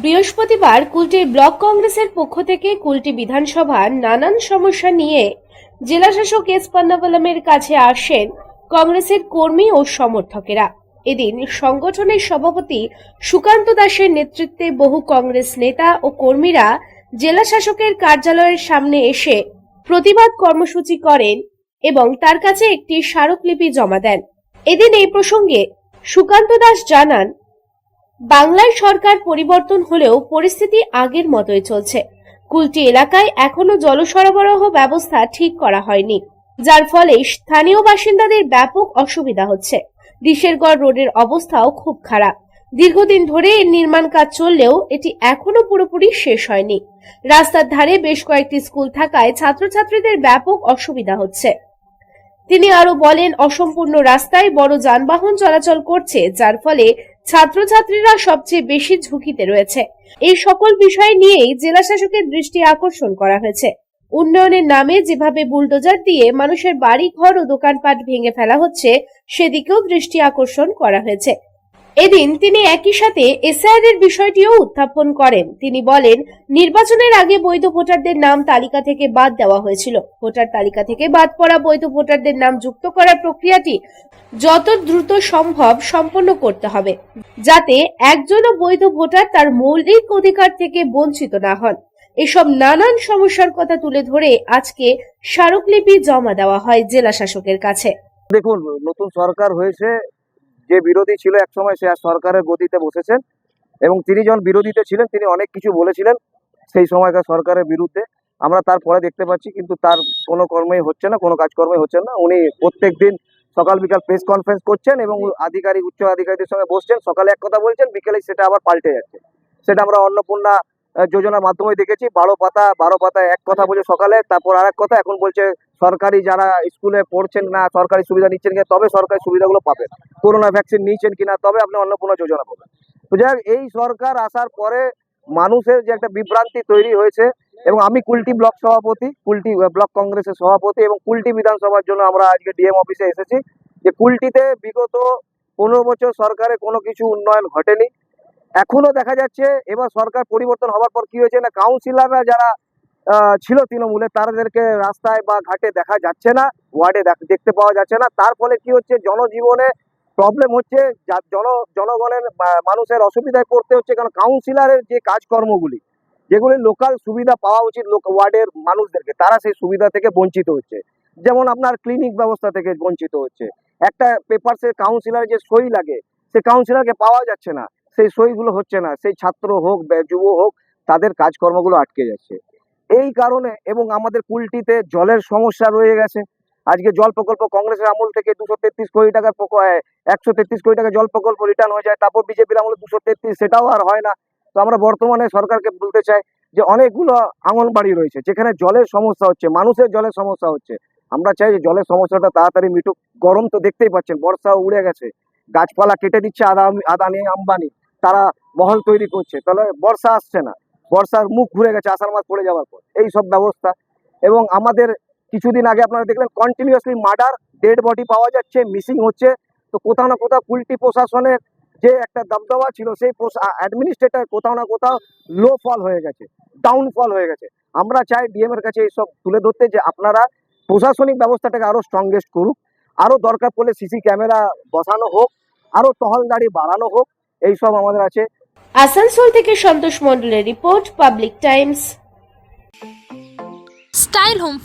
বৃহস্পতিবার কুলটির ব্লক কংগ্রেসের পক্ষ থেকে কুলটি বিধানসভার নানান সমস্যা নিয়ে জেলাশাসক এস পান্নাবালামের কাছে আসেন কংগ্রেসের কর্মী ও সমর্থকেরা। এদিন সংগঠনের সভাপতি সুকান্ত দাসের নেতৃত্বে বহু কংগ্রেস নেতা ও কর্মীরা জেলাশাসকের কার্যালয়ের সামনে এসে প্রতিবাদ কর্মসূচি করেন এবং তার কাছে একটি স্মারকলিপি জমা দেন। এদিন এই প্রসঙ্গে সুকান্ত দাস জানান, বাংলায় সরকার পরিবর্তন হলেও পরিস্থিতি আগের মতোই চলছে। কুলটি এলাকায় এখনো জল সরবরাহ ব্যবস্থা ঠিক করা হয়নি, যার ফলে স্থানীয় বাসিন্দাদের ব্যাপক অসুবিধা হচ্ছে। দিশেরগড় রোডের অবস্থাও খুব খারাপ। দীর্ঘদিন ধরে এর নির্মাণ কাজ চললেও এটি এখনো পুরোপুরি শেষ হয়নি। রাস্তার ধারে বেশ কয়েকটি স্কুল থাকায় ছাত্রছাত্রীদের ব্যাপক অসুবিধা হচ্ছে। তিনি আরো বলেন, অসম্পূর্ণ রাস্তায় বড় যানবাহন চলাচল করছে, যার ফলে ছাত্রছাত্রীরা সবচেয়ে বেশি ঝুঁকিতে রয়েছে। এই সকল বিষয় নিয়েই জেলা শাসকের দৃষ্টি আকর্ষণ করা হয়েছে। উন্নয়নের নামে যেভাবে বুলডোজার দিয়ে মানুষের বাড়ি ঘর ও দোকানপাট ভেঙে ফেলা হচ্ছে, সেদিকেও দৃষ্টি আকর্ষণ করা হয়েছে। এদিন তিনি একই সাথে এসআইআর এর বিষয়টিও উত্থাপন করেন। তিনি বলেন, নির্বাচনের আগে বৈধ ভোটারদের নাম তালিকা থেকে বাদ দেওয়া হয়েছিল। ভোটার তালিকা থেকে বাদ পড়া বৈধ ভোটারদের নাম যুক্ত করার প্রক্রিয়াটি যত দ্রুত সম্ভব সম্পন্ন করতে হবে, যাতে একজনও বৈধ ভোটার তার মৌলিক অধিকার থেকে বঞ্চিত না হন। এসব নানান সমস্যার কথা তুলে ধরে আজকে স্মারকলিপি জমা দেওয়া হয় জেলা শাসকের কাছে। দেখুন, নতুন সরকার হয়েছে, যে বিরোধী ছিল একসময় সে সরকারের গদিতে বসেছেন এবং তিনি যখন বিরোধীতে ছিলেন তিনি অনেক কিছু বলেছিলেন সেই সময়কার সরকারের বিরুদ্ধে। আমরা তারপরে দেখতে পাচ্ছি কিন্তু তার কোনো কর্মই হচ্ছে না, কোনো কাজকর্মই হচ্ছে না। উনি প্রত্যেক দিন সকাল বিকাল প্রেস কনফারেন্স করছেন এবং উচ্চ আধিকারিকদের সঙ্গে বসছেন। সকালে এক কথা বলছেন, বিকেলে সেটা আবার পাল্টে যাচ্ছে। সেটা আমরা অন্নপূর্ণা যোজনার মাধ্যমে দেখেছি। 12 পাতায় এক কথা বলে সকালে, তারপর আর এক কথা। এখন বলছে সরকারি যারা স্কুলে পড়ছেন না, সরকারি সুবিধা নিচ্ছেন কিনা তবে সরকারি সুবিধাগুলো পাবেন, করোনা ভ্যাকসিন নিয়েছেন কিনা তবে আপনি অন্নপূর্ণা যোজনা পাবেন। তো যাই হোক, এই সরকার আসার পরে মানুষের যে একটা বিভ্রান্তি তৈরি হয়েছে এবং আমি কুলটি ব্লক সভাপতি, কুলটি ব্লক কংগ্রেসের সভাপতি এবং কুলটি বিধানসভার জন্য আমরা আজকে ডিএম অফিসে এসেছি যে কুলটিতে বিগত 15 বছর সরকারে কোনো কিছু উন্নয়ন ঘটেনি। এখনো দেখা যাচ্ছে এবার সরকার পরিবর্তন হওয়ার পর কি হয়েছে না, কাউন্সিলররা যারা ছিল তৃণমূলে তাদেরকে রাস্তায় বা ঘাটে দেখা যাচ্ছে না, ওয়ার্ডে দেখতে পাওয়া যাচ্ছে না। তার ফলে কি হচ্ছে, জনজীবনে প্রবলেম হচ্ছে, জনগণের মানুষের অসুবিধায় পড়তে হচ্ছে। কারণ কাউন্সিলরের যে কাজকর্মগুলি যেগুলি লোকাল সুবিধা পাওয়া উচিত ওয়ার্ডের মানুষদেরকে, তারা সেই সুবিধা থেকে বঞ্চিত হচ্ছে। যেমন আপনার ক্লিনিক ব্যবস্থা থেকে বঞ্চিত হচ্ছে। একটা পেপারসে কাউন্সিলর যে সই লাগে সে কাউন্সিলরকে পাওয়া যাচ্ছে না, সেই সইগুলো হচ্ছে না। সেই ছাত্র হোক যুব হোক, তাদের কাজকর্মগুলো আটকে যাচ্ছে এই কারণে। এবং আমাদের কুলটিতে জলের সমস্যা রয়ে গেছে। আজকে জল প্রকল্প কংগ্রেসের আমল থেকে 233 কোটি টাকার 133 কোটি টাকা জল প্রকল্প রিটার্ন হয়ে যায়, তারপর বিজেপির আমলে 233, সেটাও আর হয় না। তো আমরা বর্তমানে সরকারকে বলতে চাই যে অনেকগুলো আঙ্গনবাড়ি রয়েছে যেখানে জলের সমস্যা হচ্ছে, মানুষের জলের সমস্যা হচ্ছে। আমরা চাই যে জলের সমস্যাটা তাড়াতাড়ি মিটুক। গরম তো দেখতেই পাচ্ছেন, বর্ষাও উড়ে গেছে, গাছপালা কেটে দিচ্ছে আদানি আম্বানি, তারা মহল তৈরি করছে, তাহলে বর্ষা আসছে না, বর্ষার মুখ ঘুরে গেছে আষাঢ় মাস পড়ে যাওয়ার পর। এই সব ব্যবস্থা। এবং আমাদের কিছুদিন আগে আপনারা দেখলেন কন্টিনিউয়াসলি মার্ডার, ডেড বডি পাওয়া যাচ্ছে, মিসিং হচ্ছে। তো কোথাও না কোথাও কুলটি প্রশাসনের যে একটা দবদবা ছিল, সেই অ্যাডমিনিস্ট্রেটর কোথাও না কোথাও লো ফল হয়ে গেছে, ডাউনফল হয়ে গেছে। আমরা চাই ডিএম এর কাছে এইসব তুলে ধরতে যে আপনারা প্রশাসনিক ব্যবস্থাটাকে আরো স্ট্রংগেস্ট করুক, আরো দরকার পড়লে সিসি ক্যামেরা বসানো হোক, আরো টহলদারি বাড়ানো হোক। এইসব আমাদের আছে। আসানসোল থেকে সন্তোষ মণ্ডলের report, public Times. Style home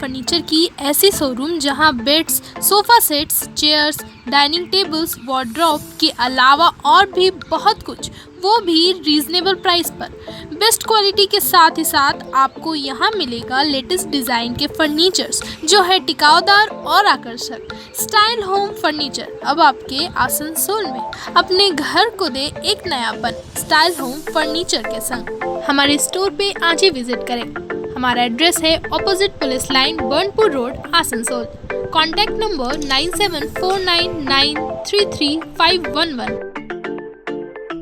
furniture की ऐसी शोरूम जहां beds, sofa sets, chairs, dining tables, wardrobe के अलावा और भी बहुत कुछ, वो भी रीजनेबल प्राइस पर। बेस्ट क्वालिटी के साथ ही साथ आपको यहां मिलेगा लेटेस्ट डिज़ाइन के फर्नीचर्स जो है टिकाऊदार और आकर्षक। स्टाइल होम फर्नीचर अब आपके आसनसोल में। अपने घर को दे एक नयापन स्टाइल होम फर्नीचर के संग। हमारे स्टोर पे आज ही विजिट करें। हमारा एड्रेस है opposite police line, Burnpur road, Asansol. Contact number 9749933511।